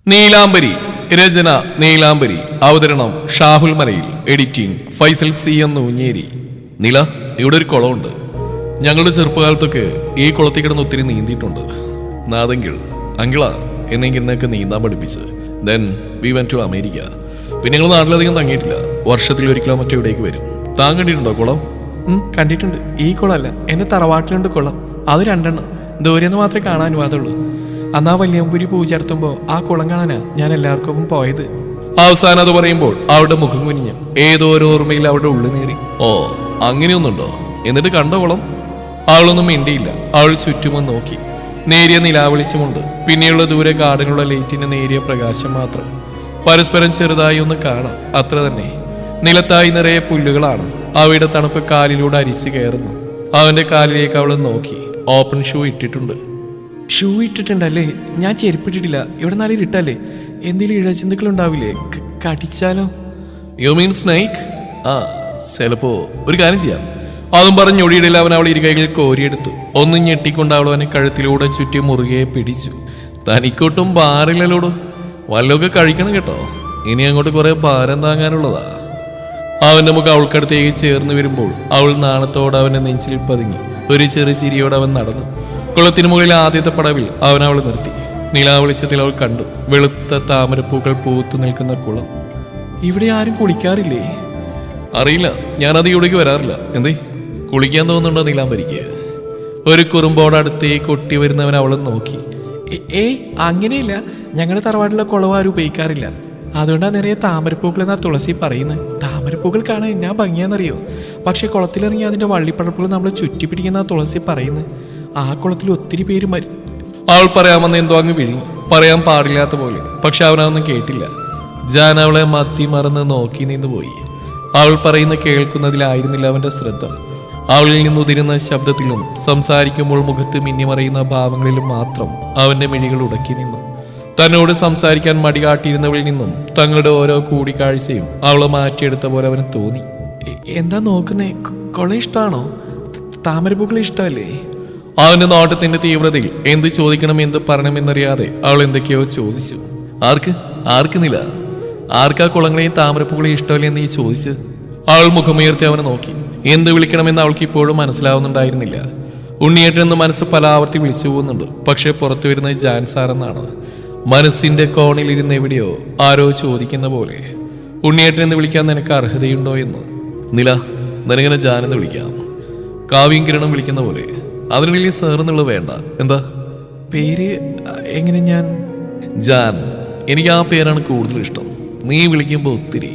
നീലാംബരി. രചന നീലാംബരി. അവതരണം ഷാഹുൽ മലയിൽ. Editing Faisal C എന്ന് ഊഞ്ഞേരി. നില, ഇവിടെ ഒരു കുളമുണ്ട്. ഞങ്ങളുടെ ചെറുപ്പകാലത്തൊക്കെ ഈ കുളത്തിൽ കിടന്ന് ഒത്തിരി നീന്തിയിട്ടുണ്ട്. നാദെങ്കിൽ അങ്കിളാ എന്നെങ്കിൽ എന്നൊക്കെ നീന്താൻ പഠിപ്പിച്ച്. Then we went to America. പിന്നെ ഞങ്ങൾ നാട്ടിലധികം തങ്ങിയിട്ടില്ല. വർഷത്തിൽ 1 കിലോമീറ്റർ ഇവിടേക്ക് വരും. താൻ കണ്ടിട്ടുണ്ടോ കുളം? കണ്ടിട്ടുണ്ട്. ഈ കുളമല്ല, എന്റെ തറവാട്ടിലുണ്ട് കുളം. അത് 2 എണ്ണം. ദൂരെന്ന് മാത്രമേ കാണാൻ അനുവാദമുള്ളൂ. അന്ന് ആ വല്യമ്പുരി പൂജ നടത്തുമ്പോ ആ കുളം കാണാനാ ഞാൻ എല്ലാവർക്കും പോയത്. അവസാനം അത് പറയുമ്പോൾ അവളുടെ മുഖം കുനിഞ്ഞ് ഏതോ ഒരു ഓർമ്മയിൽ അവളുടെ ഉള്ളിൽ നേറി. ഓ, അങ്ങനെയൊന്നുണ്ടോ? എന്നിട്ട് കണ്ടോ കുളം? അവളൊന്നും മിണ്ടിയില്ല. അവൾ ചുറ്റുമൊന്ന് നോക്കി. നേരിയ നിലാവെളിച്ചമുണ്ട്. പിന്നെയുള്ള ദൂരെ ഗാർഡനുള്ള ലൈറ്റിന്റെ നേരിയ പ്രകാശം മാത്രം. പരസ്പരം ചെറുതായി ഒന്ന് കാണാം, അത്ര തന്നെ. നിലത്തായി നിറയെ പുല്ലുകളാണ്. അവയുടെ തണുപ്പ് കാലിലൂടെ അരിച്ചു കയറുന്നു. അവന്റെ കാലിലേക്ക് അവൾ നോക്കി. ഓപ്പൺ ഷൂ ഇട്ടിട്ടുണ്ട്. ഷൂ ഇട്ടിട്ടുണ്ടല്ലേ? ഞാൻ ചെരുപ്പിട്ടിട്ടില്ല. ഇവിടെ നാളെ ഇട്ടല്ലേ, എന്തെങ്കിലും ഇഴജന്തുക്കൾ ഉണ്ടാവില്ലേ? കടിച്ചാലോ? You mean snake? ആ, ചിലപ്പോ ഒരു കാര്യം ചെയ്യാം. അതും പറഞ്ഞ് ഒടിയിടയിൽ അവൻ അവൾ ഇരുകൈകൾ കോരിയെടുത്തു. ഒന്നും ഞെട്ടിക്കൊണ്ട് അവൾ അവനെ കഴുത്തിലൂടെ ചുറ്റി മുറുകെ പിടിച്ചു. തനിക്കൊട്ടും ഭാരമില്ലല്ലോടോ. വല്ലതൊക്കെ കഴിക്കണം കേട്ടോ. ഇനി അങ്ങോട്ട് കുറെ ഭാരം താങ്ങാനുള്ളതാ. അവന്റെ മുഖം അവൾക്കടുത്തേക്ക് ചേർന്ന് വരുമ്പോൾ അവൾ നാണത്തോടെ അവന്റെ നെഞ്ചിൽ പതുങ്ങി. ഒരു ചെറിയ ചിരിയോടെ അവൻ നടന്നു. കുളത്തിന് മുകളിൽ ആദ്യത്തെ പടവിൽ അവൻ അവൾ നിർത്തി. നിലാവെളിച്ചത്തിൽ അവൾ കണ്ടു വെളുത്ത താമരപ്പൂക്കൾ പൂത്തു നിൽക്കുന്ന കുളം. ഇവിടെ ആരും കുളിക്കാറില്ലേ? അറിയില്ല, ഞാനത് ഇവിടേക്ക് വരാറില്ല. എന്തേ, കുളിക്കാൻ തോന്നുന്നുണ്ടോ നീലാംബരിക്ക്? ഒരു കുറുമ്പോടെ അടുത്തേക്ക് ഒട്ടി വരുന്നവൻ അവളെ നോക്കി. ഏയ്, അങ്ങനെയില്ല. ഞങ്ങളുടെ തറവാട്ടിലെ കുളവ് ആരും ഉപയോഗിക്കാറില്ല. അതുകൊണ്ടാണ് നിറയെ താമരപ്പൂക്കൾ എന്നാ തുളസി പറയുന്നത്. താമരപ്പൂക്കൾ കാണാൻ എന്നാ ഭംഗിയാന്നറിയോ? പക്ഷെ കുളത്തിലിറങ്ങി അതിന്റെ വള്ളിപ്പടപ്പുകൾ നമ്മളെ ചുറ്റി പിടിക്കുന്ന തുളസി പറയുന്നത്. ആ കുളത്തിൽ ഒത്തിരി പേര് അവൾ പറയാമെന്ന് എന്തോ അങ്ങ് വിഴുങ്ങി. പറയാൻ പാടില്ലാത്ത പോലെ. പക്ഷെ അവനതൊന്നും കേട്ടില്ല. ജാൻ അവളെ മത്തി മറന്ന് നോക്കി നിന്ന് പോയി. അവൾ പറയുന്ന കേൾക്കുന്നതിലായിരുന്നില്ല അവന്റെ ശ്രദ്ധ. അവളിൽ നിന്നുതിരുന്ന ശബ്ദത്തിലും സംസാരിക്കുമ്പോൾ മുഖത്ത് മിന്നിമറയുന്ന ഭാവങ്ങളിലും മാത്രം അവന്റെ മിഴികൾ ഉടക്കി നിന്നു. തന്നോട് സംസാരിക്കാൻ മടികാട്ടിയിരുന്നവളിൽ നിന്നും തങ്ങളുടെ ഓരോ കൂടിക്കാഴ്ചയും അവളെ മാറ്റിയെടുത്ത പോലെ അവന് തോന്നി. എന്താ നോക്കുന്നേ? കുളം ഇഷ്ടമാണോ? താമരപ്പൂക്കൾ ഇഷ്ടമല്ലേ? അവന്റെ നോട്ടത്തിന്റെ തീവ്രതയിൽ എന്ത് ചോദിക്കണം, എന്ത് പറയണമെന്നറിയാതെ അവൾ എന്തൊക്കെയോ ചോദിച്ചു. ആർക്ക് നില? ആർക്കാ കുളങ്ങളെയും താമരപ്പൂക്കളെയും ഇഷ്ടമല്ലേ എന്ന് ചോദിച്ച്? അവൾ മുഖമുയർത്തി അവനെ നോക്കി. എന്ത് വിളിക്കണമെന്ന് അവൾക്ക് ഇപ്പോഴും മനസ്സിലാവുന്നുണ്ടായിരുന്നില്ല. ഉണ്ണിയേട്ടെന്ന് മനസ്സ് പല ആവർത്തി വിളിച്ചു പോകുന്നുണ്ട്. പക്ഷെ പുറത്തു വരുന്നത് ജാൻ സാറെന്നാണ്. മനസ്സിന്റെ കോണിലിരുന്ന് എവിടെയോ ആരോ ചോദിക്കുന്ന പോലെ. ഉണ്ണിയേട്ടൻ എന്ന് വിളിക്കാൻ നിനക്ക് അർഹതയുണ്ടോ എന്ന്. നില, നിനങ്ങനെ ജാൻ എന്ന് വിളിക്കാം. കാവ്യം കിരണം വിളിക്കുന്ന പോലെ. അതിനുള്ളിൽ സാർ എന്നുള്ളത് വേണ്ട. എന്താ പേര്? എങ്ങനെ? ഞാൻ ജാൻ. എനിക്ക് ആ പേരാണ് കൂടുതൽ ഇഷ്ടം. നീ വിളിക്കുമ്പോൾ ഒത്തിരി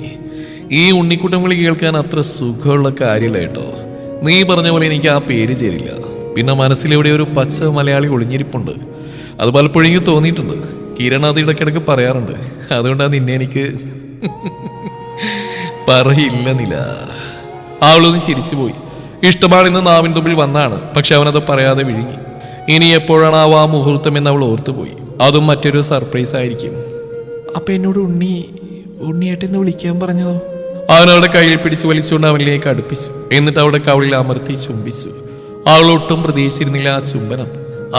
ഈ ഉണ്ണിക്കുട്ടൻ വിളി കേൾക്കാൻ അത്ര സുഖമുള്ള കാര്യമില്ല കേട്ടോ. നീ പറഞ്ഞ പോലെ എനിക്ക് ആ പേര് ചേരില്ല. പിന്നെ മനസ്സിലെവിടെ ഒരു പച്ച മലയാളി ഒളിഞ്ഞിരിപ്പുണ്ട്. അത് പലപ്പോഴും എനിക്ക് തോന്നിയിട്ടുണ്ട്. കിരൺ അത് ഇടയ്ക്കിടയ്ക്ക് പറയാറുണ്ട്. അതുകൊണ്ടാണ് നിന്നെ എനിക്ക് പറയില്ല നില. അവളൊന്ന് ചിരിച്ചുപോയി. ഇഷ്ടമാണെന്ന് നാവിൻ തുമ്പിൽ വന്നാണ്. പക്ഷെ അവനത് പറയാതെ വിഴുങ്ങി. ഇനി എപ്പോഴാണ് ആ മുഹൂർത്തം എന്ന് അവൾ ഓർത്തുപോയി. അതും മറ്റൊരു സർപ്രൈസ് ആയിരിക്കും. അപ്പൊ എന്നോട് ഉണ്ണിയേട്ടെന്ന് വിളിക്കാൻ പറഞ്ഞതോ? അവനവളുടെ കയ്യിൽ പിടിച്ച് വലിച്ചുകൊണ്ട് അവനിലേക്ക് അടുപ്പിച്ചു. എന്നിട്ട് അവളുടെ കവിളിൽ അമർത്തി ചുംബിച്ചു. അവളൊട്ടും പ്രതീക്ഷിച്ചിരുന്നില്ല ആ ചുംബനം.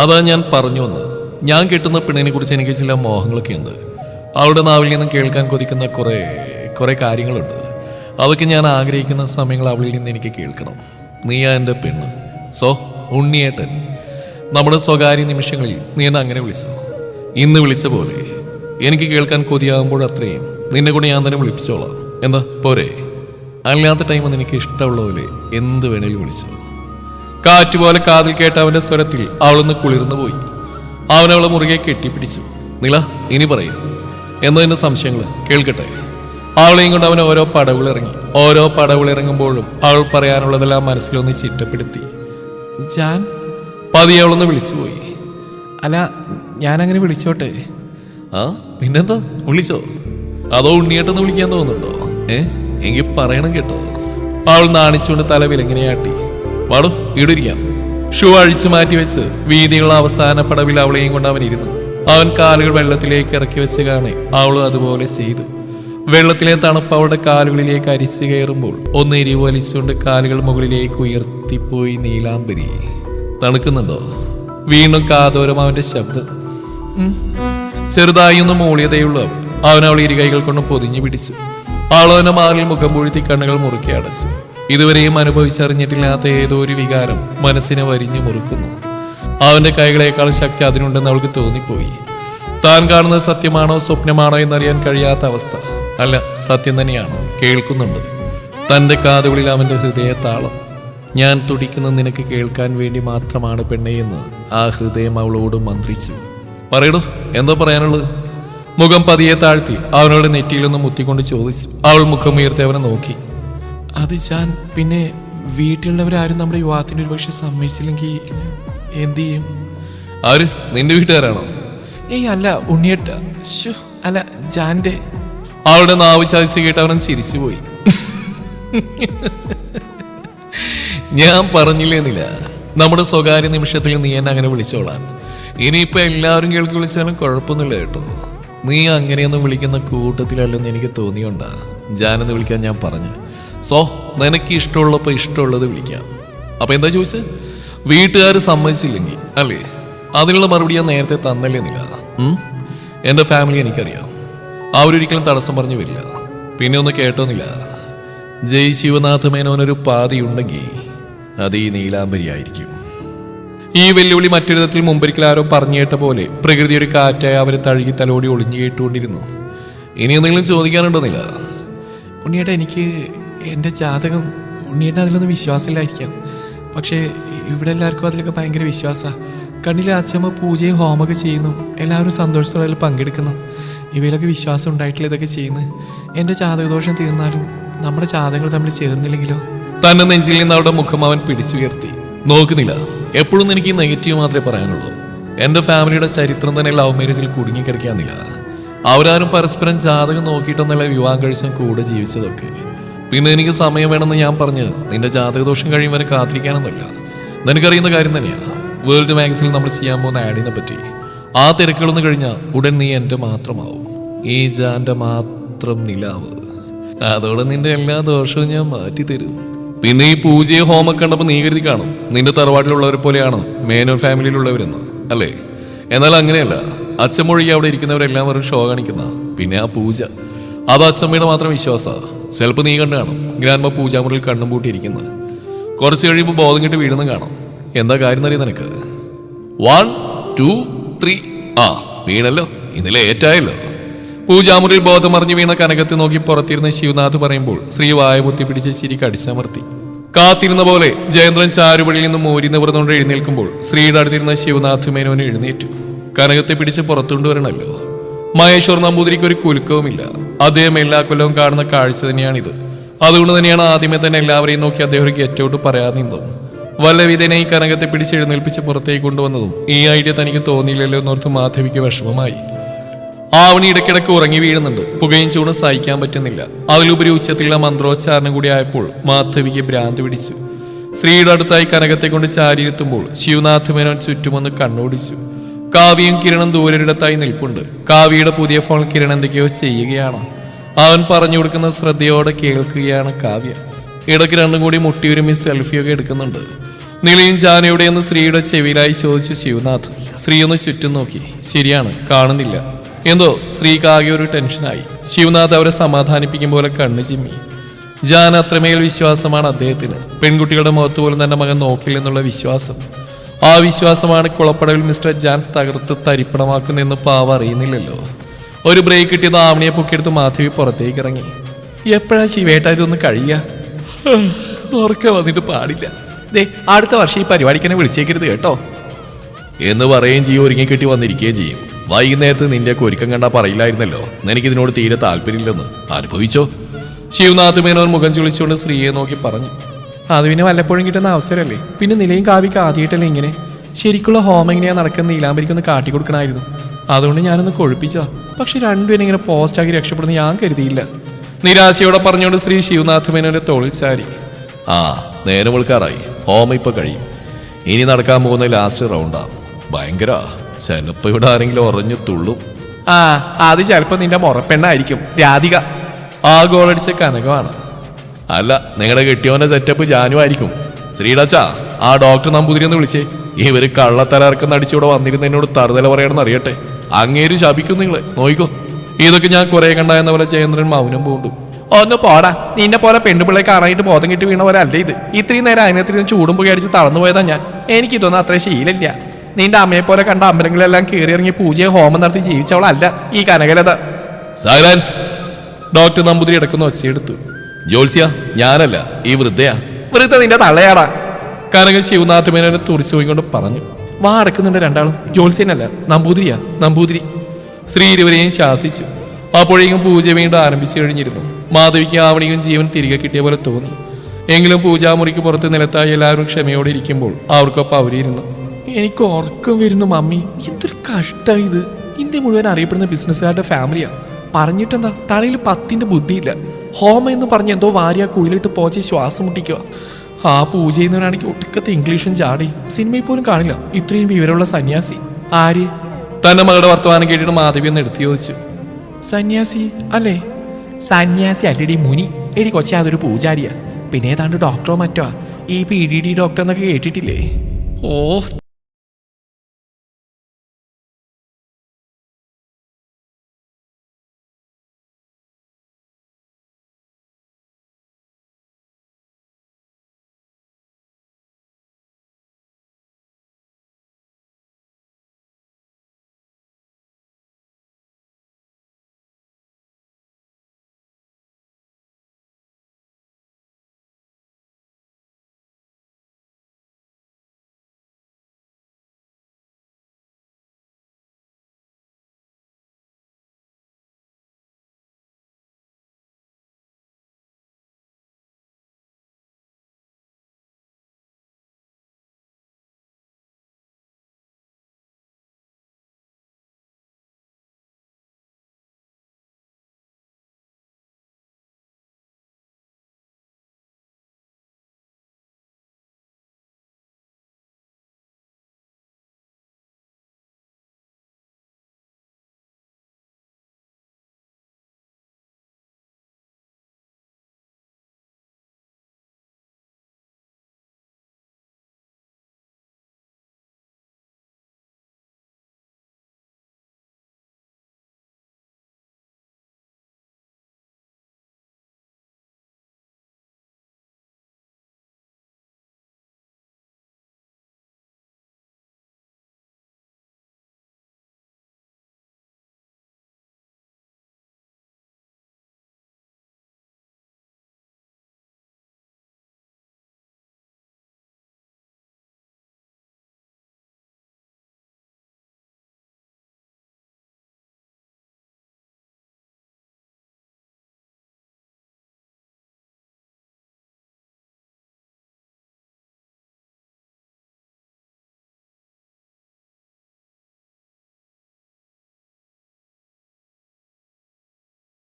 അതാ ഞാൻ പറഞ്ഞു വന്നത്. ഞാൻ കെട്ടുന്ന പെണ്ണിനെ കുറിച്ച് എനിക്ക് ചില മോഹങ്ങളൊക്കെ ഉണ്ട്. അവളുടെ നാവിൽ നിന്നും കേൾക്കാൻ കൊതിക്കുന്ന കുറെ കാര്യങ്ങളുണ്ട്. അതൊക്കെ ഞാൻ ആഗ്രഹിക്കുന്ന സമയങ്ങൾ അവളിൽ നിന്ന് എനിക്ക് കേൾക്കണം. നീയാ എൻ്റെ പെണ്ണ്. സോ ഉണ്ണിയേട്ടൻ. നമ്മുടെ സ്വകാര്യ നിമിഷങ്ങളിൽ നീ എന്നെ അങ്ങനെ വിളിച്ചു. ഇന്ന് വിളിച്ച പോലെ എനിക്ക് കേൾക്കാൻ കൊതിയാകുമ്പോൾ അത്രയും നിന്നെ കൂടെ ഞാൻ തന്നെ വിളിപ്പിച്ചോളാം. എന്താ പോരെ? അല്ലാത്ത ടൈം നിനക്ക് ഇഷ്ടമുള്ള പോലെ എന്ത് വേണേലും വിളിച്ചു. കാറ്റുപോലെ കാതിൽ കേട്ട അവന്റെ സ്വരത്തിൽ അവളൊന്ന് കുളിർന്നു പോയി. അവനവളെ മുറുകെ കെട്ടിപ്പിടിച്ചു. നില, ഇനി പറയും എന്നതിന്റെ സംശയങ്ങൾ കേൾക്കട്ടെ. അവളെയും കൊണ്ട് അവൻ ഓരോ പടവുകളിറങ്ങി. ഓരോ പടവുകളിറങ്ങുമ്പോഴും അവൾ പറയാനുള്ളതെല്ലാം മനസ്സിലൊന്ന് ചിട്ടപ്പെടുത്തി. ജാൻ. പതിയെ അവളൊന്ന് വിളിച്ചുപോയി. അല്ല, ഞാനങ്ങനെ വിളിച്ചോട്ടെ? ആ, പിന്നെന്താ, വിളിച്ചോ? അതോ ഉണ്ണിയേട്ടെന്ന് വിളിക്കാൻ തോന്നുന്നുണ്ടോ? എങ്കിൽ പറയണം കേട്ടോ. അവൾ നാണിച്ചുകൊണ്ട് തല വിലങ്ങനെയാട്ടി. വാടോ, ഇടിരിക്കാം. ഷൂ അഴിച്ചു മാറ്റി വെച്ച് വീതിയുള്ള അവസാന പടവിൽ അവളെയും കൊണ്ട് അവൻ ഇരുന്നു. അവൻ കാലുകൾ വെള്ളത്തിലേക്ക് ഇറക്കി വെച്ച് കാണേ അവളും അതുപോലെ ചെയ്തു. വെള്ളത്തിലെ തണുപ്പ് അവളുടെ കാലുകളിലേക്ക് അരിച്ചു കയറുമ്പോൾ ഒന്ന് എരിവലിച്ചുകൊണ്ട് കാലുകൾ മുകളിലേക്ക് ഉയർത്തിപ്പോയി. നീലാംബരി, തണുക്കുന്നുണ്ടോ? വീണ്ടും കാതോരം അവന്റെ ശബ്ദം. ചെറുതായി ഒന്ന് മൂളിയതേയുള്ളൂ അവൻ അവൾ ഇരുകൈകൾ കൊണ്ട് പൊതിഞ്ഞു പിടിച്ചു. അവളവന്റെ മാറിൽ മുഖം പൂഴ്ത്തി കണ്ണുകൾ മുറുക്കി അടച്ചു. ഇതുവരെയും അനുഭവിച്ചറിഞ്ഞിട്ടില്ലാത്ത ഏതോ ഒരു വികാരം മനസ്സിനെ വരിഞ്ഞു മുറുക്കുന്നു. അവന്റെ കൈകളേക്കാൾ ശക്തി അതിനുണ്ടെന്ന് അവൾക്ക് തോന്നിപ്പോയി. താൻ കാണുന്നത് സത്യമാണോ സ്വപ്നമാണോ എന്നറിയാൻ കഴിയാത്ത അവസ്ഥ. അല്ല, സത്യം തന്നെയാണോ? കേൾക്കുന്നുണ്ട് തന്റെ കാതുകളിൽ അവന്റെ ഹൃദയത്താളം. ഞാൻ തുടിക്കുന്നത് നിനക്ക് കേൾക്കാൻ വേണ്ടി മാത്രമാണ് പെണ്ണേ എന്ന് ആ ഹൃദയം അവളോട് മന്ത്രിച്ചു. പറയടോ, എന്താ പറയാനുള്ളത്? മുഖം പതിയെ താഴ്ത്തി അവനോട് നെറ്റിയിലൊന്ന് മുത്തിക്കൊണ്ട് ചോദിച്ചു. അവൾ മുഖമുയർത്തി അവനെ നോക്കി. അത് ഞാൻ പിന്നെ വീട്ടിലുള്ളവരാരും നമ്മുടെ വിവാഹത്തിന് ഒരുപക്ഷെ സമ്മതിച്ചില്ലെങ്കിൽ എന്ത് ചെയ്യും? ആര്? നിന്റെ വീട്ടുകാരാണോ? ഏയ് അല്ല, ഉണ്ണിയേട്ട. അല്ല, ജാന്റെ. അവളുടെ നാവ് ചാദിച്ച് കേട്ട് അവൻ ചിരിച്ചുപോയി. ഞാൻ പറഞ്ഞില്ലേന്നില്ല, നമ്മുടെ സ്വകാര്യ നിമിഷത്തിൽ നീ എന്നെ അങ്ങനെ വിളിച്ചോളാൻ. ഇനിയിപ്പോ എല്ലാവരും കേൾക്കി വിളിച്ചാലും കുഴപ്പമൊന്നുമില്ല കേട്ടോ. നീ അങ്ങനെയൊന്നും വിളിക്കുന്ന കൂട്ടത്തിലല്ലെന്ന് എനിക്ക് തോന്നിയോണ്ടാ ജാനെന്ന് വിളിക്കാൻ ഞാൻ പറഞ്ഞു. നിനക്ക് ഇഷ്ടമുള്ളപ്പോ ഇഷ്ടമുള്ളത് വിളിക്കാം. അപ്പൊ എന്താ ചോദിച്ചത്? വീട്ടുകാർ സമ്മതിച്ചില്ലെങ്കിൽ അല്ലേ? അതിനുള്ള മറുപടി ഞാൻ നേരത്തെ തന്നല്ലേ നില. എന്റെ ഫാമിലി എനിക്കറിയാം, അവരൊരിക്കലും തടസ്സം പറഞ്ഞു വരില്ല. പിന്നെ ഒന്ന് കേട്ടോന്നില്ല, ജയ് ശിവനാഥ മേനോനൊരു പാതിയുണ്ടെങ്കിൽ അത് ഈ നീലാംബരി ആയിരിക്കും. ഈ വെല്ലുവിളി മറ്റൊരു വിധത്തിൽ മുമ്പൊരിക്കൽ ആരോ പറഞ്ഞു കേട്ട പോലെ പ്രകൃതി ഒരു കാറ്റായി അവരെ തഴുകി തലോടി ഒളിഞ്ഞു കേട്ടുകൊണ്ടിരുന്നു. ഇനി എന്തെങ്കിലും ചോദിക്കാനുണ്ടോന്നില്ല? ഉണ്ണിയേട്ട, എനിക്ക് എൻ്റെ ജാതകം, ഉണ്ണിയേട്ടൻ അതിലൊന്നും വിശ്വാസമില്ലായിരിക്കാം. പക്ഷേ ഇവിടെ എല്ലാവർക്കും അതിലൊക്കെ ഭയങ്കര വിശ്വാസമാണ്. കണ്ണിലെ അച്ഛമ്മ പൂജയും ഹോമൊക്കെ ചെയ്യുന്നു, എല്ലാവരും സന്തോഷത്തോടെ അതിൽ പങ്കെടുക്കുന്നു. ഇവയിലൊക്കെ വിശ്വാസം ഉണ്ടായിട്ടില്ല ഇതൊക്കെ ചെയ്യുന്നത്. എൻ്റെ ജാതകദോഷം തീർന്നാലും നമ്മുടെ ജാതകങ്ങൾ തമ്മിൽ ചേർന്നില്ലെങ്കിലോ? തന്നെ നെഞ്ചിൽ നിന്ന് അവരുടെ മുഖം അവൻ പിടിച്ചുയർത്തി. നോക്കുന്നില്ല, എപ്പോഴും എനിക്ക് നെഗറ്റീവ് മാത്രമേ പറയാനുള്ളൂ. എൻ്റെ ഫാമിലിയുടെ ചരിത്രം തന്നെ ലവ് മാരേജിൽ കുടുങ്ങിക്കിടക്കാന്നില്ല. അവരാരും പരസ്പരം ജാതകം നോക്കിയിട്ടൊന്നല്ല വിവാഹം കഴിച്ചും കൂടെ ജീവിച്ചതൊക്കെ. പിന്നെ എനിക്ക് സമയം വേണമെന്ന് ഞാൻ പറഞ്ഞ് നിന്റെ ജാതകദോഷം കഴിയും വരെ കാത്തിരിക്കാനൊന്നുമില്ല. നിനക്കറിയുന്ന കാര്യം തന്നെയാണ് വേൾഡ് മാഗസിനിൽ നമ്മൾ ചെയ്യാൻ പോകുന്ന ആഡിനെ പറ്റി. ആ തിരക്കുകളൊന്നും കഴിഞ്ഞാൽ ഉടൻ നീ എൻ്റെ മാത്രമാവും, ഈ ജാന്റെ മാത്രം നിലാവ്. അതോടെ നിന്റെ എല്ലാ ദോഷവും ഞാൻ മാറ്റി തരും. പിന്നെ ഈ പൂജയെ ഹോമൊക്കെ കണ്ടപ്പോൾ നീ കരുതി കാണും നിന്റെ തറവാട്ടിലുള്ളവരെ പോലെയാണ് മേനോൻ ഫാമിലിയിലുള്ളവരെന്ന്, അല്ലേ? എന്നാൽ അങ്ങനെയല്ല. അച്ഛമൊഴികെ അവിടെ ഇരിക്കുന്നവരെല്ലാം വെറും ഷോ കാണിക്കുന്ന. പിന്നെ ആ പൂജ, അത് അച്ഛമ്മയുടെ മാത്രം വിശ്വാസമാണ്. ചിലപ്പോൾ നീ കണ്ടു കാണും ഗ്രാൻഡ്മ പൂജാമുറിയിൽ കണ്ണും പൂട്ടിയിരിക്കുന്നത്. കുറച്ച് കഴിയുമ്പോൾ ബോധം കെട്ട് വീഴുന്നു കാണാം. എന്താ കാര്യം എന്നറിയാം നിനക്ക്? 1 2 3 ആ വീണല്ലോ, ഇന്നലെ ഏറ്റായല്ലോ. പൂജാമുറിയിൽ ബോധമറിഞ്ഞു വീണ കനകത്തെ നോക്കി പുറത്തിരുന്ന ശിവനാഥ് പറയുമ്പോൾ ശ്രീ വായമുത്തി പിടിച്ച് ചിരി കടിച്ചമർത്തി. കാത്തിരുന്ന പോലെ ജയേന്ദ്രൻ ചാരുപടിയിൽ നിന്ന് മോരി നിവർന്നുകൊണ്ട് എഴുന്നേൽക്കുമ്പോൾ ശ്രീയുടെ അടുത്തിരുന്ന ശിവനാഥ് മേനോന് എഴുന്നേറ്റു. കനകത്തെ പിടിച്ച് പുറത്തുകൊണ്ടുവരണമല്ലോ. മഹേശ്വർ നമ്പൂതിരിക്ക് ഒരു കുലുക്കവുമില്ല. അദ്ദേഹം എല്ലാ കൊല്ലവും കാണുന്ന കാഴ്ച തന്നെയാണിത്. അതുകൊണ്ട് തന്നെയാണ് ആദ്യമേ തന്നെ എല്ലാവരെയും നോക്കി അദ്ദേഹം ഒരു ഗെറ്റ് ഔട്ട് പറയാൻ നിന്നതും. വല്ല വിധേനെ ഈ കനകത്തെ പിടിച്ച് എഴുന്നേൽപ്പിച്ച് പുറത്തേക്ക് കൊണ്ടുവന്നതും ഈ ഐഡിയ തനിക്ക് തോന്നിയില്ലല്ലോ എന്നോർത്ത് മാധവിക്ക് വിഷമമായി. ആവണി ഇടയ്ക്കിടയ്ക്ക് ഉറങ്ങി വീഴുന്നുണ്ട്. പുകയും ചൂടും സഹിക്കാൻ പറ്റുന്നില്ല. അതിലുപരി ഉച്ചത്തിലുള്ള മന്ത്രോച്ചാരണം കൂടി ആയപ്പോൾ മാധവിക്ക് ഭ്രാന്ത് പിടിച്ചു. ശ്രീയുടെ അടുത്തായി കനകത്തെ കൊണ്ട് ചാരിയിരുത്തുമ്പോൾ ശിവനാഥ് മേനോൻ ചുറ്റുമൊന്ന് കണ്ണോടിച്ചു. കാവ്യയും കിരണും ദൂരൊരിടത്തായി നിൽപ്പുണ്ട്. കാവ്യയുടെ പുതിയ ഫോൺ കിരൺ എന്തൊക്കെയോ ചെയ്യുകയാണ്. അവൻ പറഞ്ഞു കൊടുക്കുന്ന ശ്രദ്ധയോടെ കേൾക്കുകയാണ് കാവ്യ. ഇടയ്ക്ക് രണ്ടും കൂടി മുട്ടിയുരുമി സെൽഫിയൊക്കെ എടുക്കുന്നുണ്ട്. നിലയും ജാനയുടെയെന്ന് ശ്രീയുടെ ചെവിയിലായി ചോദിച്ചു ശിവനാഥ്. ശ്രീ ഒന്ന് ചുറ്റും നോക്കി. ശരിയാണ്, കാണുന്നില്ല. എന്തോ ശ്രീക്ക് ആകെ ഒരു ടെൻഷനായി. ശിവനാഥ് അവരെ സമാധാനിപ്പിക്കും പോലെ കണ്ണു ചിമ്മി. ജാൻ അത്രമേൽ വിശ്വാസമാണ് അദ്ദേഹത്തിന്. പെൺകുട്ടികളുടെ മുഖത്ത് പോലും തന്റെ മകൻ നോക്കില്ലെന്നുള്ള വിശ്വാസം. ആ വിശ്വാസമാണ് കുളപ്പടവിൽ മിസ്റ്റർ ജാൻ തകർത്ത് തരിപ്പണമാക്കുന്നതെന്ന് പാവ അറിയുന്നില്ലല്ലോ. ഒരു ബ്രേക്ക് കിട്ടിയത് ആവണിയെ പൊക്കിയെടുത്ത് മാധവി പുറത്തേക്ക് ഇറങ്ങി. എപ്പോഴാ ശിവേട്ട ഇതൊന്ന് കഴിയുക? ഉറക്കം വന്നിട്ട് പാടില്ല. ദേ, അടുത്ത വർഷം ഈ പരിപാടിക്ക് എന്നെ വിളിച്ചേക്കരുത് കേട്ടോ എന്ന് പറയുകയും ചെയ്യും. ഒരുങ്ങിക്കെട്ടി വന്നിരിക്കുകയും ചെയ്യും. വൈകുന്നേരത്ത് നിന്റെയൊക്കെ ഒരുക്കം കണ്ടാ പറയില്ലായിരുന്നല്ലോ എനിക്കിതിനോട് തീരെ താല്പര്യമില്ലെന്ന്. അനുഭവിച്ചോ? ശിവനാഥ് മേനോൻ മുഖം ചുളിച്ചുകൊണ്ട് സ്ത്രീയെ നോക്കി പറഞ്ഞു. അത് പിന്നെ വല്ലപ്പോഴും കിട്ടുന്ന അവസരമല്ലേ. പിന്നെ നിലയും കാവ്യക്ക് ആദ്യമായിട്ടല്ലേ ഇങ്ങനെ. ശരിക്കുള്ള ഹോം എങ്ങനെയാ നടക്കുന്ന നീലാംബരിക്കൊന്ന് കാട്ടിക്കൊടുക്കണമായിരുന്നു. അതുകൊണ്ട് ഞാനൊന്ന് കൊഴുപ്പിച്ചാ. പക്ഷെ രണ്ടുപേരും ഇങ്ങനെ പോസ്റ്റാക്കി രക്ഷപ്പെടുന്ന ഞാൻ കരുതിയില്ല. നിരാശയോടെ പറഞ്ഞുകൊണ്ട് ശ്രീ ശിവനാഥ് മേനോന്റെ തോളിൽ ചാരി. നേരം വിളിക്കാറായി. ഹോം ഇപ്പൊ കഴിയും. ഇനി നടക്കാൻ പോകുന്ന ലാസ്റ്റ് റൗണ്ടാ. ഭയങ്കര. ചിലപ്പോ ഇവിടെ ആരെങ്കിലും ഉറഞ്ഞു തുള്ളും. അത് ചിലപ്പോ നിന്റെ മുറപ്പെണ്ണായിരിക്കും, രാധിക. ആ ഗോളടിച്ച കനകമാണ്. അല്ല, നിങ്ങളുടെ കെട്ടിയോന്റെ സെറ്റപ്പ് ജാനുവായിരിക്കും. ശ്രീഡച്ചാ, ആ ഡോക്ടർ നമ്പൂതിരി ഒന്ന് വിളിച്ചേ. ഇവര് കള്ളത്തല ഇറക്കുന്ന അടിച്ചിവിടെ വന്നിരുന്ന എന്നോട് തറുതല പറയണമെന്ന് അറിയട്ടെ. അങ്ങേര് ശപിക്കും നിങ്ങളെ, നോയിക്കോ. ഇതൊക്കെ ഞാൻ കുറെ കണ്ട എന്ന പോലെ ജയേന്ദ്രൻ മൗനം പൂണ്ടു. ഒന്ന് പോടാ, നിന്നെ പോലെ പെണ്ണുപിള്ളെ കാണാനായിട്ട് ബോധം കിട്ടി വീണ പോലെ അല്ല ഇത്. ഇത്രയും നേരം അതിനകത്ത് ചൂടും പുക അടിച്ച് തളർന്നു പോയതാ ഞാൻ. എനിക്കിതൊന്നും അത്ര ശീലമില്ല. നിന്റെ അമ്മയെ പോലെ കണ്ട അമ്പലങ്ങളെല്ലാം കയറി ഇറങ്ങി പൂജയെ ഹോമം നടത്തി ജീവിച്ചവളല്ല ഈ കനകലത. സൈലൻസ്. ഡോക്ടർ നമ്പൂതിരി ഇടക്കുന്ന ഒച്ചയെടുത്തു. ജോത്സ്യ, ഞാനല്ല, ഈ വൃദ്ധയാ. വൃദ്ധ നിന്റെ തള്ളയാടാ. കനക ശിവനാഥ് മേനോനെ തുറിച്ചു പോയിക്കൊണ്ട് പറഞ്ഞു. വാ അടക്കുന്നുണ്ട് രണ്ടാളും. ജോത്സ്യനല്ല, നമ്പൂതിരിയാ, നമ്പൂതിരി. ശ്രീ ഇരുവരെയും ശാസിച്ചു. അപ്പോഴേക്കും പൂജ വീണ്ടും ആരംഭിച്ചു കഴിഞ്ഞിരുന്നു. മാധവിക്ക് ആവണിയും ജീവൻ തിരികെ കിട്ടിയ പോലെ തോന്നി. എങ്കിലും പൂജാമുറിക്ക് പുറത്ത് നിലത്തായി എല്ലാവരും ക്ഷമയോടെ ഇരിക്കുമ്പോൾ അവർക്കൊപ്പം അവരിരുന്നു. എനിക്ക് ഉറക്കം വരുന്നു മമ്മി. എന്തൊരു കഷ്ടം ഇത്. ഇന്ത്യ മുഴുവൻ അറിയപ്പെടുന്ന ബിസിനസ്സുകാരുടെ ഫാമിലിയാ. പറഞ്ഞിട്ടെന്താ, തലയിൽ 10ന്റെ ബുദ്ധിയില്ല. ഹോമ എന്ന് പറഞ്ഞ് എന്തോ വാരിയ കുയിലിട്ട് പോച്ച് ശ്വാസം മുട്ടിക്കുക. ആ പൂജ ചെയ്യുന്നവനാണെങ്കിൽ ഒട്ടുക്കത്തെ ഇംഗ്ലീഷും ചാടി. സിനിമയിൽ പോലും കാണില്ല ഇത്രയും വിവരമുള്ള സന്യാസി. ആര്? തന്റെ മകളുടെ വർത്തമാനം കേട്ടിട്ട് മാധവി എന്ന് എടുത്തു ചോദിച്ചു. സന്യാസി അല്ലേ? സന്യാസി അല്ലടി മുനി. എടി കൊച്ചെ, അതൊരു പൂജാരിയാ. പിന്നെ ഏതാണ്ട് ഡോക്ടറോ മറ്റോ. ഈ PDD ഡോക്ടർ എന്നൊക്കെ കേട്ടിട്ടില്ലേ? ഓ,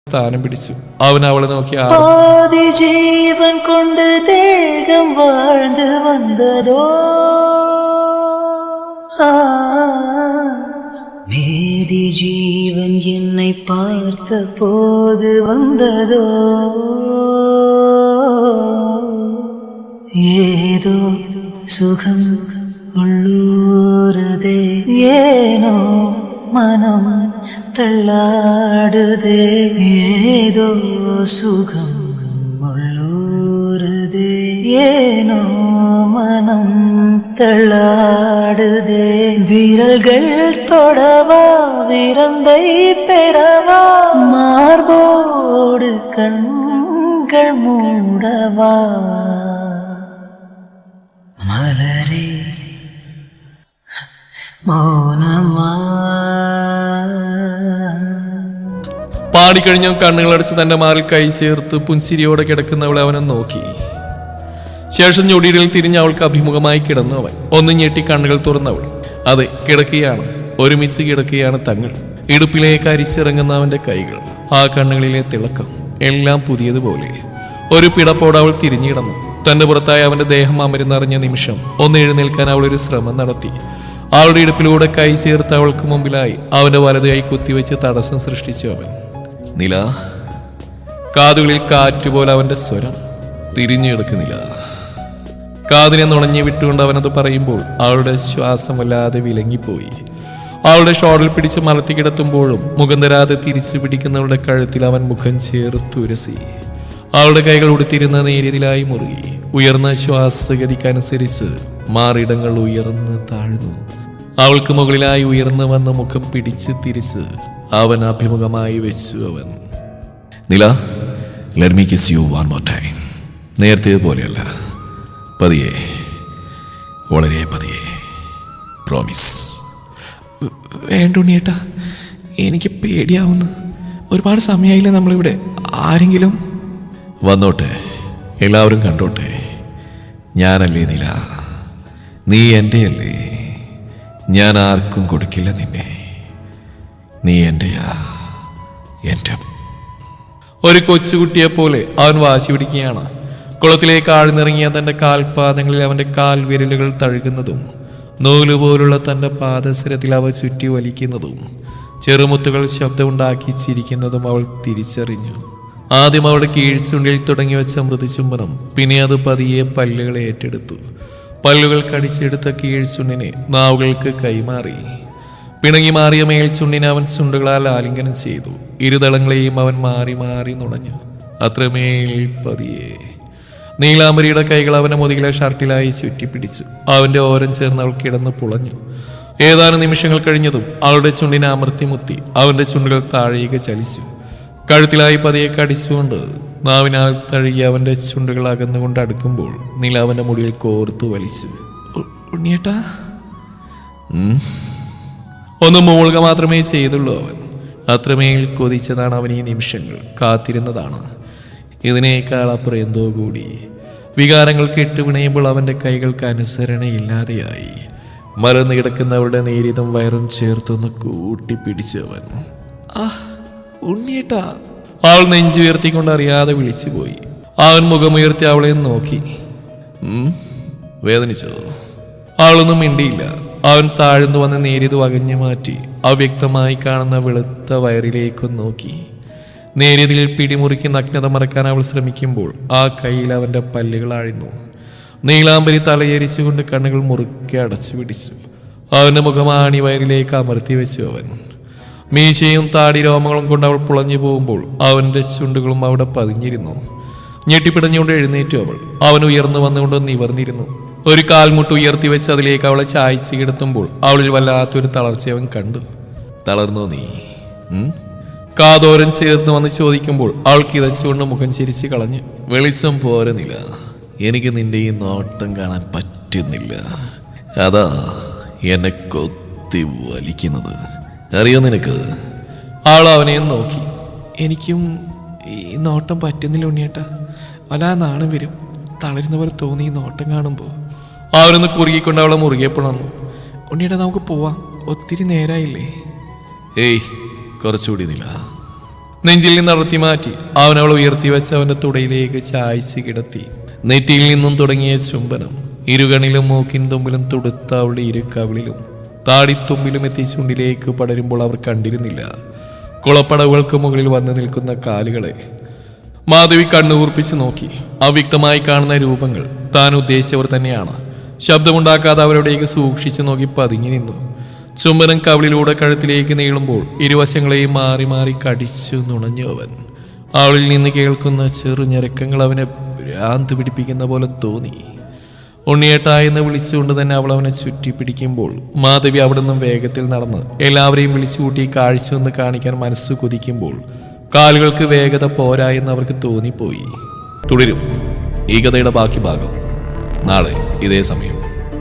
സ്ഥാനം പിടിച്ചു. അവൻ അവളെ നോക്കി ജീവൻ കൊണ്ട് ദേഹം വാഴ്ந்து വന്നതോ மேதி ஜீவன் என்னை பார்த்த போது வந்ததோ ஏதோ சுகம் உள்ளூரதே ஏனோ மனம் தள்ளாடுதே ஏதோ சுகம் உள்ளூரதே ஏனோ மனம் தள்ளாடுதே விரல்கள் தொடவா விரந்தை பெறவா மார்போடு கண்கள் மூடவா மலரே മൗനമാ. പാടിക്കഴിഞ്ഞ കണ്ണുകളടച്ച് തന്റെ മാറിൽ കൈ ചേർത്ത് പുൻസിരിയോടെ കിടക്കുന്നവളെ അവനെ നോക്കി. ശേഷം ഞൊടിയിൽ തിരിഞ്ഞ് അവൾക്ക് അഭിമുഖമായി കിടന്നു അവൻ. ഒന്ന് ഞെട്ടി കണ്ണുകൾ തുറന്നവൾ. അതെ, കിടക്കുകയാണ്, ഒരുമിച്ച് കിടക്കുകയാണ് തങ്ങൾ. ഇടുപ്പിലേക്ക് അരിച്ചിറങ്ങുന്ന അവന്റെ കൈകൾ, ആ കണ്ണുകളിലെ തിളക്കം, എല്ലാം പുതിയതുപോലെ. ഒരു പിടപ്പോടെ അവൾ തിരിഞ്ഞിടന്നു. തന്റെ പുറത്തായി അവന്റെ ദേഹം അമരുന്നറിഞ്ഞ നിമിഷം ഒന്ന് എഴുന്നേൽക്കാൻ അവൾ ഒരു ശ്രമം നടത്തി. അവളുടെ ഇടുപ്പിലൂടെ കൈ ചേർത്ത് അവൾക്ക് മുമ്പിലായി അവന്റെ വലതുകൈ കുത്തിവെച്ച് തടസ്സം സൃഷ്ടിച്ചു അവൻ. നില. കാതുകളിൽ കാറ്റുപോലെ അവന്റെ സ്വരം. തിരിഞ്ഞു കിടക്കുന്നില്ല. കാതിനെ നുണഞ്ഞു വിട്ടുകൊണ്ട് അവനത് പറയുമ്പോൾ അവളുടെ ശ്വാസം വല്ലാതെ വിലങ്ങിപ്പോയി. അവളുടെ ഷോളിൽ പിടിച്ച് മലത്തി കിടത്തുമ്പോഴും മുഖം തരാതെ തിരിച്ചു പിടിക്കുന്നവളുടെ കഴുത്തിൽ അവൻ മുഖം ചേർത്തുരസി. അവളുടെ കൈകൾ ഉടുത്തിരുന്ന നേരിയതിലായി മുറുകി. ഉയർന്ന ശ്വാസഗതിക്കനുസരിച്ച് മാറിടങ്ങൾ ഉയർന്ന് താഴ്ന്നു. അവൾക്ക് മുകളിലായി ഉയർന്നു വന്ന മുഖം പിടിച്ച് തിരിച്ച് അവൻ അഭിമുഖമായി വെച്ചു. അവൻ നില, let me kiss you one more time. നേരത്തെ പോലെയല്ല, പതിയെ, വളരെ പതിയെ, പ്രോമിസ്. വേണ്ട ഉണ്ണിയേട്ടാ, എനിക്ക് പേടിയാവുന്നു. ഒരുപാട് സമയമായില്ലേ നമ്മളിവിടെ. ആരെങ്കിലും വന്നോട്ടെ, എല്ലാവരും കണ്ടോട്ടെ. ഞാനല്ലേ നില, നീ എൻ്റെയല്ലേ. ഞാൻ ആർക്കും കൊടുക്കില്ല നിന്നെ. നീ എൻ്റെയാ, എൻ്റെ. ഒരു കൊച്ചുകുട്ടിയെ പോലെ അവൻ വാശി പിടിക്കുകയാണ്. കുളത്തിലേക്ക് ആഴ്ന്നിറങ്ങിയ തൻ്റെ കാൽപാദങ്ങളിൽ അവൻ്റെ കാൽ വിരലുകൾ തഴുകുന്നതും നൂലുപോലുള്ള തൻ്റെ പാദസരത്തിൽ അവ ചുറ്റി വലിക്കുന്നതും ചെറുമുത്തുകൾ ശബ്ദമുണ്ടാക്കി ചിരിക്കുന്നതും അവൾ തിരിച്ചറിഞ്ഞു. ആദ്യം അവളുടെ കീഴ്ചുണ്ടിൽ തുടങ്ങി വെച്ച മൃദുചുംബനം, പിന്നെ അത് പതിയെ പല്ലുകളെ ഏറ്റെടുത്തു. പല്ലുകൾ കടിച്ചെടുത്ത കീഴ്ചുണ്ടിനെ നാവുകൾക്ക് കൈമാറി. പിണങ്ങി മാറിയ മേൽചുണ്ടിനെ അവൻ ചുണ്ടുകളാൽ ആലിംഗനം ചെയ്തു. ഇരുതളങ്ങളെയും അവൻ മാറി മാറി നുണഞ്ഞു. അത്രമേൽ പതിയെ. നീലാംബരിയുടെ കൈകൾ അവന്റെ മുതുകിലെ ഷർട്ടിലായി ചുറ്റിപ്പിടിച്ചു. അവന്റെ ഓരം ചേർന്ന് അവൾ കിടന്ന് പുളഞ്ഞു. ഏതാനും നിമിഷങ്ങൾ കഴിഞ്ഞതും അവളുടെ ചുണ്ടിനെ അമർത്തി മുത്തി അവന്റെ ചുണ്ടുകൾ താഴേക്ക് ചലിച്ചു. കഴുത്തിലായി പതിയെ കടിച്ചുകൊണ്ട് നാവിനാൽ തഴുകി അവന്റെ ചുണ്ടുകൾ അകന്നുകൊണ്ട് അടുക്കുമ്പോൾ നീല അവന്റെ മുടിയിൽ കോർത്തു വലിച്ചു. ഉണ്ണിയേട്ടാ, ഒന്ന് മൂളുക മാത്രമേ ചെയ്തുള്ളൂ അവൻ. അത്രമേൽ കൊതിച്ചതാണ് അവൻ ഈ നിമിഷങ്ങൾ, കാത്തിരുന്നതാണ്. ഇതിനേക്കാൾ അപ്പുറം എന്തോ കൂടി. വികാരങ്ങൾ കെട്ടുപിണയുമ്പോൾ അവൻ്റെ കൈകൾക്ക് അനുസരണയില്ലാതെയായി. മലർന്നു കിടക്കുന്നവരുടെ നേരിതും വയറും ചേർത്തൊന്ന് കൂട്ടിപ്പിടിച്ചവൻ. ഉണ്ണിയേട്ടാ, അവൾ നെഞ്ചുയർത്തിക്കൊണ്ട് അറിയാതെ വിളിച്ചുപോയി. അവൻ മുഖമുയർത്തി അവളെ നോക്കി. വേദനിച്ചോ? അവളൊന്നും മിണ്ടിയില്ല. അവൻ താഴ്ന്നു വന്ന് നേരിത് വകഞ്ഞു മാറ്റി അവ്യക്തമായി കാണുന്ന വെളുത്ത വയറിലേക്കും നോക്കി. നേരിതിൽ പിടിമുറുക്കി നഗ്നത മറക്കാൻ അവൾ ശ്രമിക്കുമ്പോൾ ആ കയ്യിൽ അവൻ്റെ പല്ലുകൾ ആഴ്ന്നു. നീലാംബരി തലയേരിച്ചുകൊണ്ട് കണ്ണുകൾ മുറുക്കെ അടച്ചു പിടിച്ചു. അവൻ്റെ മുഖം ആണി വയറിലേക്ക് അമർത്തി വെച്ചു. അവൻ മീശയും താടി രോമങ്ങളും കൊണ്ട് അവൾ പുളഞ്ഞു പോകുമ്പോൾ അവൻ്റെ ചുണ്ടുകളും അവിടെ പതിഞ്ഞിരുന്നു. ഞെട്ടിപ്പിടഞ്ഞുകൊണ്ട് എഴുന്നേറ്റു അവൾ. അവൻ ഉയർന്നു വന്നുകൊണ്ട് നിവർന്നിരുന്നു. ഒരു കാൽമുട്ട് ഉയർത്തി വെച്ച് അതിലേക്ക് അവളെ ചായച്ച് കിടത്തുമ്പോൾ അവളിൽ വല്ലാത്തൊരു തളർച്ച അവൻ കണ്ടു. തളർന്നോ നീ? കാതോരൻ ചേർന്ന് വന്ന് ചോദിക്കുമ്പോൾ അവൾ കിതച്ചുകൊണ്ട് മുഖം ചിരിച്ച് കളഞ്ഞു. വെളിച്ചം പോരുന്നില്ല, എനിക്ക് നിന്റെ ഈ നോട്ടം കാണാൻ പറ്റുന്നില്ല. അതാ എന്നെ കൊത്തി വലിക്കുന്നത്, അറിയോ നിനക്ക്? അവൾ അവനെ നോക്കി. എനിക്കും ഈ നോട്ടം പറ്റുന്നില്ല ഉണ്ണിയേട്ടാ. വല്ലാ നാണം വരും. തളരുന്ന പോലെ തോന്നി ഈ നോട്ടം കാണുമ്പോൾ. അവരൊന്ന് കുറുകിക്കൊണ്ട് അവളെ മുറുകെ പിണന്നു. ഉണ്ണിയേട്ടാ, നമുക്ക് പോവാം, ഒത്തിരി നേരായില്ലേ? ഏയ്, കുറച്ചുകൂടി നില. നെഞ്ചിൽ നിന്ന് അടർത്തി മാറ്റി അവൻ അവൾ ഉയർത്തി വെച്ച് അവന്റെ തുടയിലേക്ക് ചായച്ച് കിടത്തി. നെറ്റിയിൽ നിന്നും തുടങ്ങിയ ചുംബനം ഇരുകണിലും മൂക്കിൻ തുമ്പിലും തുടുത്ത അവളുടെ ഇരുക്കവിളിലും താടിത്തുമ്പിലും എത്തി ചുണ്ടിലേക്ക് പടരുമ്പോൾ അവർ കണ്ടിരുന്നില്ല കുളപ്പടവുകൾക്ക് മുകളിൽ വന്നു നിൽക്കുന്ന കാലുകളെ. മാധവി കണ്ണുകൂർപ്പിച്ച് നോക്കി. അവ്യക്തമായി കാണുന്ന രൂപങ്ങൾ താൻ ഉദ്ദേശിച്ചവർ തന്നെയാണ്. ശബ്ദമുണ്ടാക്കാതെ അവരുടേക്ക് സൂക്ഷിച്ചു നോക്കി പതുങ്ങി നിന്നു. ചുംബനം കവിളിലൂടെ കഴുത്തിലേക്ക് നീളുമ്പോൾ ഇരുവശങ്ങളെയും മാറി മാറി കടിച്ചു നുണഞ്ഞു അവൻ. അവളിൽ നിന്ന് കേൾക്കുന്ന ചെറുഞരക്കങ്ങൾ അവനെ ഭ്രാന്ത് പിടിപ്പിക്കുന്ന പോലെ തോന്നി. ഉണ്ണിയേട്ടാ എന്ന് വിളിച്ചുകൊണ്ട് തന്നെ അവൾ അവനെ ചുറ്റിപ്പിടിക്കുമ്പോൾ മാധവി അവിടെ നിന്നും വേഗത്തിൽ നടന്ന് എല്ലാവരെയും വിളിച്ചു കൂട്ടി കാഴ്ച ഒന്ന് കാണിക്കാൻ മനസ്സ് കൊതിക്കുമ്പോൾ കാലുകൾക്ക് വേഗത പോരാ എന്ന് അവർക്ക് തോന്നിപ്പോയി. തുടരും ഈ കഥയുടെ ബാക്കി ഭാഗം നാളെ ഇതേ സമയം.